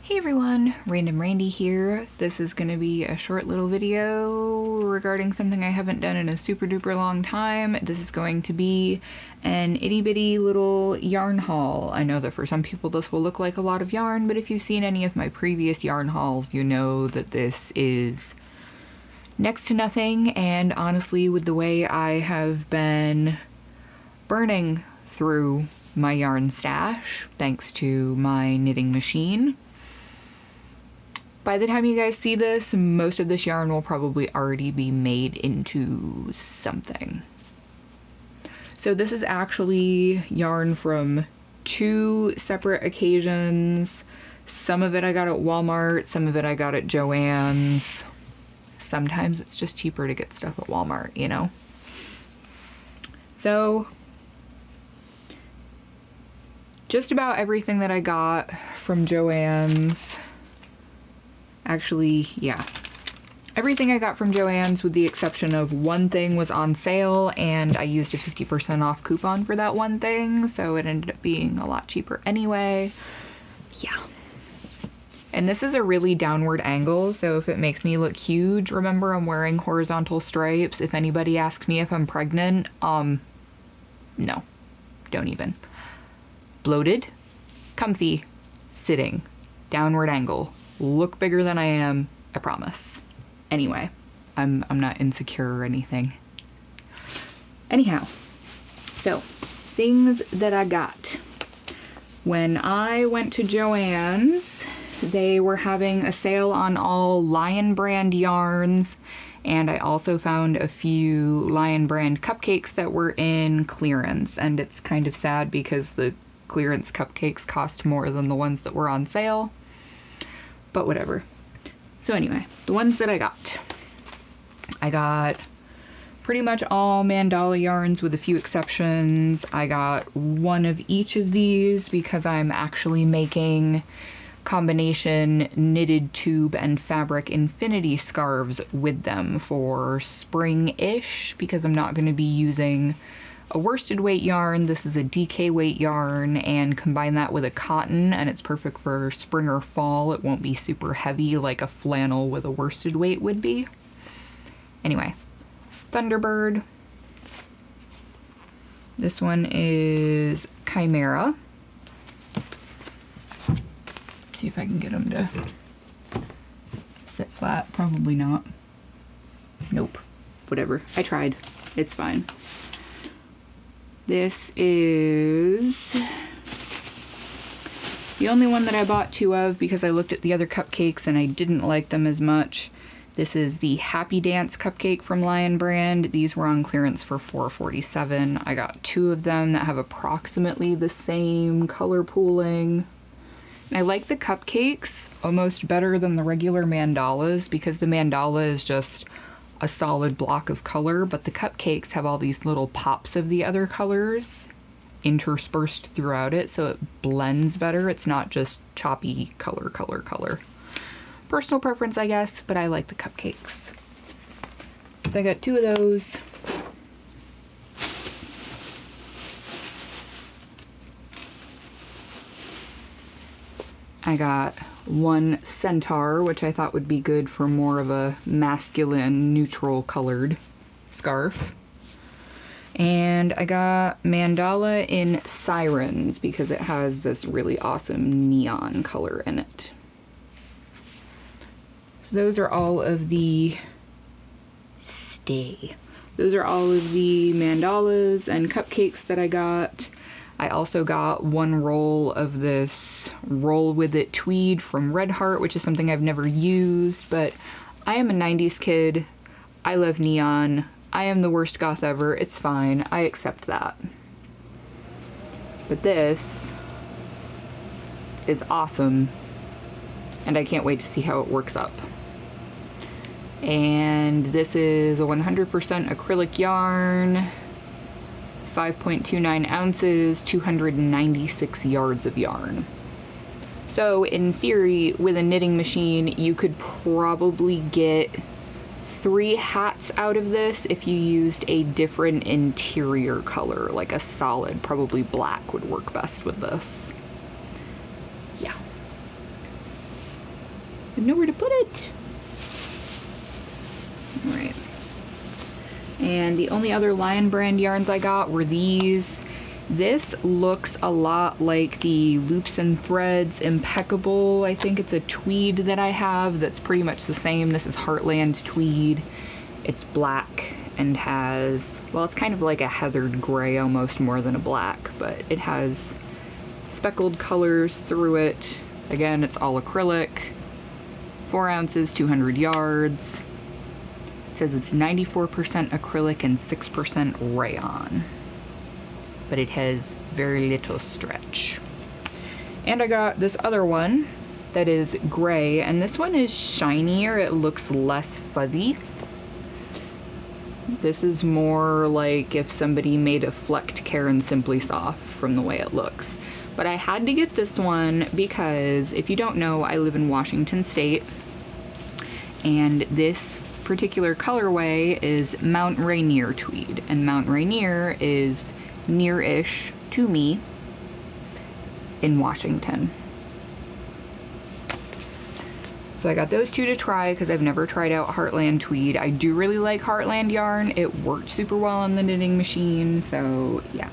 Hey everyone, Random Randy here. This is going to be a short little video regarding something I haven't done in a super duper long time. This is going to be an itty bitty little yarn haul. I know that for some people this will look like a lot of yarn, but if you've seen any of my previous yarn hauls, you know that this is next to nothing, and honestly, with the way I have been burning through my yarn stash, thanks to my knitting machine, by the time you guys see this, most of this yarn will probably already be made into something. So this is actually yarn from two separate occasions. Some of it I got at Walmart, some of it I got at Joann's. Sometimes it's just cheaper to get stuff at Walmart, you know? So just about everything that I got from Joann's, actually, yeah. Everything I got from Joann's, with the exception of one thing, was on sale, and I used a 50% off coupon for that one thing, so it ended up being a lot cheaper anyway. Yeah. And this is a really downward angle, so if it makes me look huge, remember I'm wearing horizontal stripes. If anybody asks me if I'm pregnant, no. Don't even. Bloated, comfy, sitting, downward angle. Look bigger than I am, I promise. Anyway, I'm not insecure or anything. Anyhow, so things that I got. When I went to Joann's, they were having a sale on all Lion brand yarns, and I also found a few Lion brand cupcakes that were in clearance, and it's kind of sad because the clearance cupcakes cost more than the ones that were on sale. But whatever. So anyway, the ones that I got pretty much all mandala yarns with a few exceptions. I got one of each of these because I'm actually making combination knitted tube and fabric infinity scarves with them for spring-ish, because I'm not going to be using a worsted weight yarn. This is a DK weight yarn, and combine that with a cotton and it's perfect for spring or fall. It won't be super heavy like a flannel with a worsted weight would be. Anyway, Thunderbird. This one is Chimera. See if I can get them to sit flat. Probably not. Nope. Whatever. I tried. It's fine. This is the only one that I bought two of because I looked at the other cupcakes and I didn't like them as much. This is the Happy Dance cupcake from Lion brand. These were on clearance for $4.47. I got two of them that have approximately the same color pooling. And I like the cupcakes almost better than the regular mandalas, because the mandala is just a solid block of color, but the cupcakes have all these little pops of the other colors interspersed throughout it, so it blends better. It's not just choppy color. Personal preference, I guess, but I like the cupcakes. So I got two of those. I got one Centaur, which I thought would be good for more of a masculine, neutral colored scarf. And I got Mandala in Sirens because it has this really awesome neon color in it. So those are all of the Those are all of the mandalas and cupcakes that I got. I also got one roll of this Roll With It tweed from Red Heart, which is something I've never used, but I am a 90s kid. I love neon. I am the worst goth ever. It's fine. I accept that. But this is awesome, and I can't wait to see how it works up. And this is a 100% acrylic yarn. 5.29 ounces, 296 yards of yarn. So in theory, with a knitting machine, you could probably get 3 hats out of this if you used a different interior color, like a solid, probably black would work best with this. Yeah. I have nowhere to put it. Alright. And the only other Lion brand yarns I got were these. This looks a lot like the Loops and Threads Impeccable. I think it's a tweed that I have that's pretty much the same. This is Heartland tweed. It's black and has, well, it's kind of like a heathered gray almost more than a black, but it has speckled colors through it. Again, it's all acrylic. 4 ounces, 200 yards. It says it's 94% acrylic and 6% rayon, but it has very little stretch. And I got this other one that is gray, and this one is shinier. It looks less fuzzy. This is more like if somebody made a flecked Karen Simply Soft from the way it looks. But I had to get this one because, if you don't know, I live in Washington State, and this particular colorway is Mount Rainier tweed, and Mount Rainier is near-ish to me in Washington. So I got those two to try because I've never tried out Heartland tweed. I do really like Heartland yarn. It worked super well on the knitting machine, so yeah.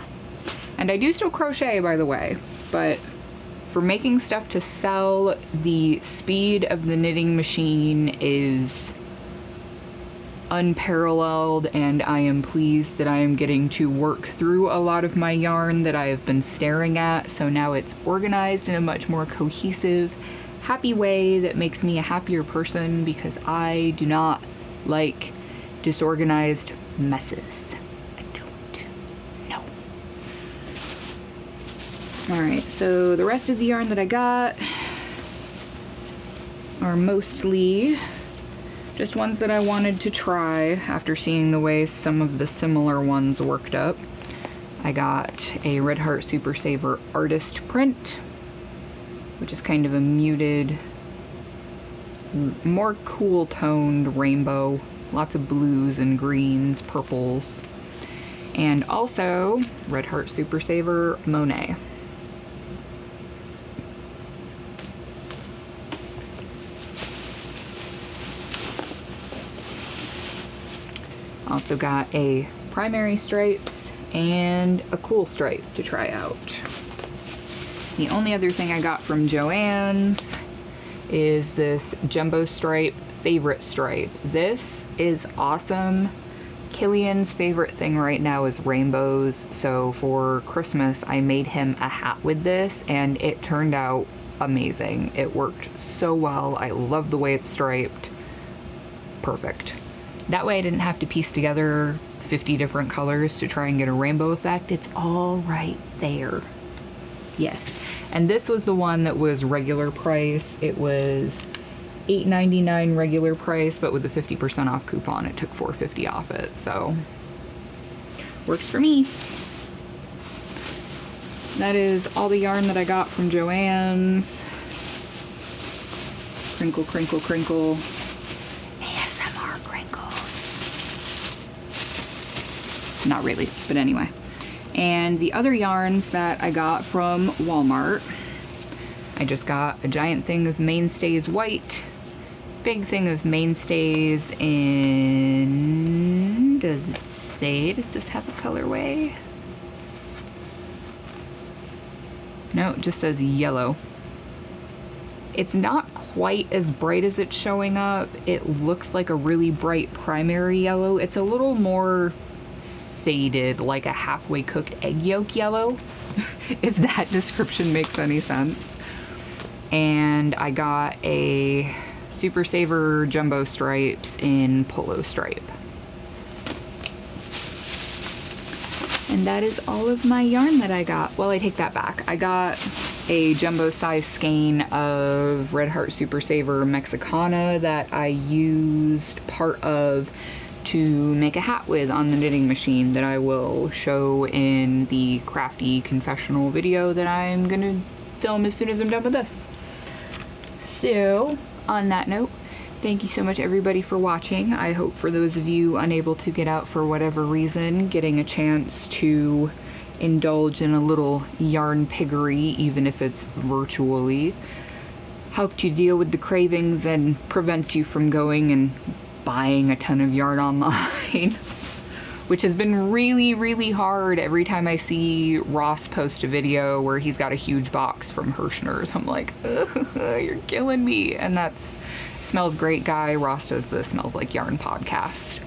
And I do still crochet, by the way, but for making stuff to sell, the speed of the knitting machine is unparalleled, and I am pleased that I am getting to work through a lot of my yarn that I have been staring at. So now it's organized in a much more cohesive, happy way that makes me a happier person, because I do not like disorganized messes. I don't. No. Alright, so the rest of the yarn that I got are mostly just ones that I wanted to try after seeing the way some of the similar ones worked up. I got a Red Heart Super Saver Artist print, which is kind of a muted, more cool toned rainbow. Lots of blues and greens, purples. And also Red Heart Super Saver Monet. Also got a primary stripes and a cool stripe to try out. The only other thing I got from Joann's is this jumbo stripe favorite stripe. This is awesome. Killian's favorite thing right now is rainbows, so for Christmas I made him a hat with this and it turned out amazing. It worked so well. I love the way it's striped. Perfect. That way I didn't have to piece together 50 different colors to try and get a rainbow effect. It's all right there. Yes. And this was the one that was regular price. It was $8.99 regular price, but with the 50% off coupon, it took $4.50 off it. So, works for me. That is all the yarn that I got from Joann's. Crinkle, crinkle, crinkle. Not really, but anyway. And the other yarns that I got from Walmart, I just got a giant thing of Mainstays white, big thing of Mainstays in, does it say, does this have a colorway? No, it just says yellow. It's not quite as bright as it's showing up. It looks like a really bright primary yellow. It's a little more faded, like a halfway cooked egg yolk yellow, if that description makes any sense. And I got a Super Saver jumbo stripes in polo stripe. And that is all of my yarn that I got. Well, I take that back. I got a jumbo size skein of Red Heart Super Saver Mexicana that I used part of to make a hat with on the knitting machine that I will show in the crafty confessional video that I'm gonna film as soon as I'm done with this. So, on that note, thank you so much everybody for watching. I hope for those of you unable to get out for whatever reason, getting a chance to indulge in a little yarn piggery, even if it's virtually, helped you deal with the cravings and prevents you from going and buying a ton of yarn online, which has been really, really hard. Every time I see Ross post a video where he's got a huge box from Hirschner's, I'm like, ugh, you're killing me. And that's Smells Great guy. Ross does the Smells Like Yarn podcast.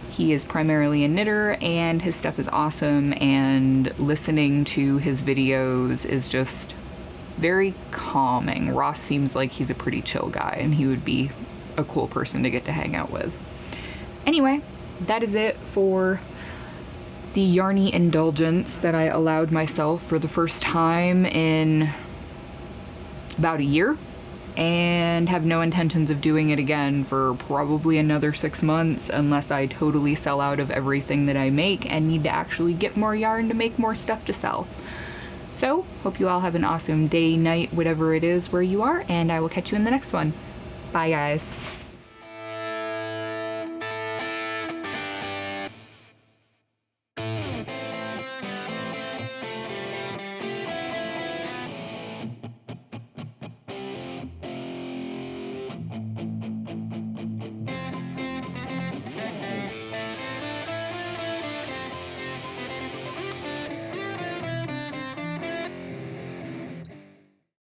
He is primarily a knitter and his stuff is awesome, and listening to his videos is just very calming. Ross seems like he's a pretty chill guy and he would be a cool person to get to hang out with. Anyway, that is it for the yarny indulgence that I allowed myself for the first time in about a year, and have no intentions of doing it again for probably another 6 months unless I totally sell out of everything that I make and need to actually get more yarn to make more stuff to sell. So, hope you all have an awesome day, night, whatever it is where you are, and I will catch you in the next one. Bye, guys.